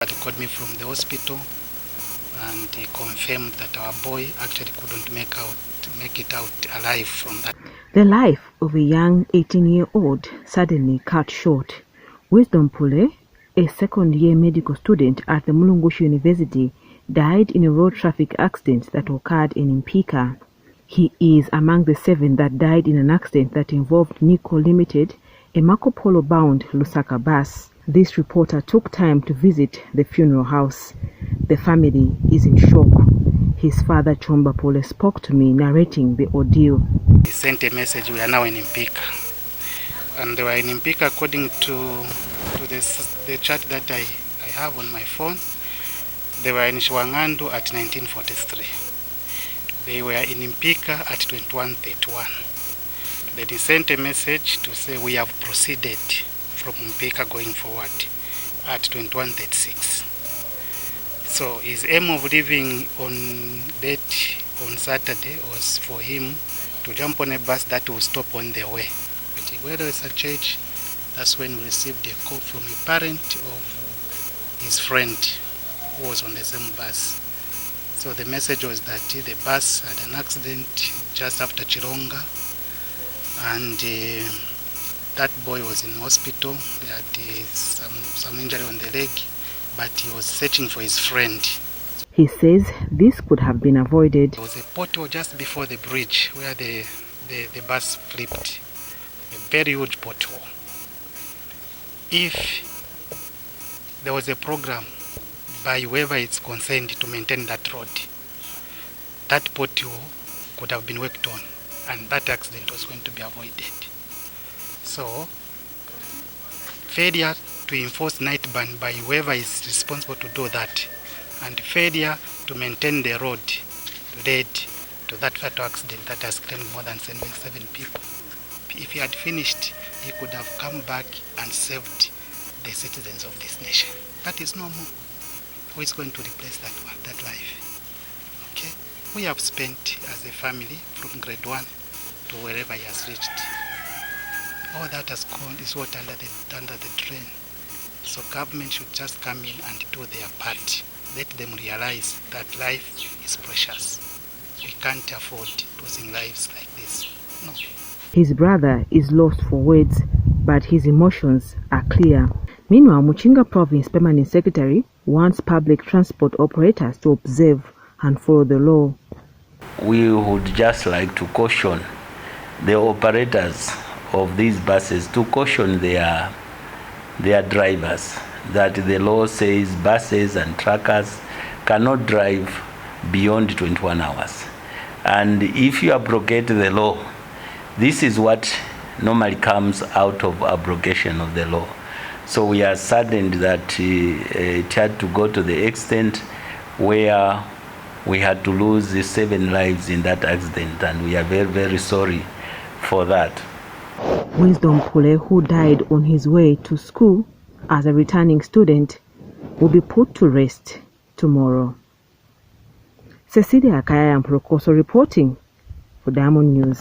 He called me from the hospital and he confirmed that our boy actually couldn't make it out alive from that. The life of a young 18-year-old suddenly cut short. Wisdom Pule, a second-year medical student at the Mulungushi University, died in a road traffic accident that occurred in Mpika. He is among the 7 that died in an accident that involved Nico Limited, a Marco Polo-bound Lusaka bus. This reporter took time to visit the funeral house. The family is in shock. His father, Chomba Pule, spoke to me, narrating the ordeal. He sent a message, we are now in Mpika. And they were in Mpika according to the chat that I have on my phone. They were in Shwangandu at 1943. They were in Mpika at 2131. Then he sent a message to say we have proceeded from Mpika going forward at 2136. So his aim of leaving on Saturday was for him to jump on a bus that will stop on the way. But where there was a church, that's when we received a call from a parent of his friend who was on the same bus. So the message was that the bus had an accident just after Chironga, and that boy was in hospital. He had some injury on the leg, but he was searching for his friend. He says this could have been avoided. There was a pothole just before the bridge where the bus flipped, a very huge pothole. If there was a program by whoever is concerned to maintain that road, that pothole could have been worked on and that accident was going to be avoided. So, failure to enforce night ban by whoever is responsible to do that, and failure to maintain the road led to that fatal accident that has claimed more than 7 people. If he had finished, he could have come back and saved the citizens of this nation. That is no more. Who is going to replace that life? Okay? We have spent as a family from grade 1 to wherever he has reached. All that has gone is what under the drain. So government should just come in and do their part. Let them realize that life is precious. We can't afford losing lives like this. No. His brother is lost for words, but his emotions are clear. Meanwhile, Muchinga Province Permanent Secretary wants public transport operators to observe and follow the law. We would just like to caution the operators of these buses to caution their drivers that the law says buses and truckers cannot drive beyond 21 hours. And if you abrogate the law, this is what normally comes out of abrogation of the law. So we are saddened that it had to go to the extent where we had to lose 7 lives in that accident, and we are very, very sorry for that. Wisdom Pule, who died on his way to school as a returning student, will be put to rest tomorrow. Cecilia Akaya Mprokoso reporting for Diamond News.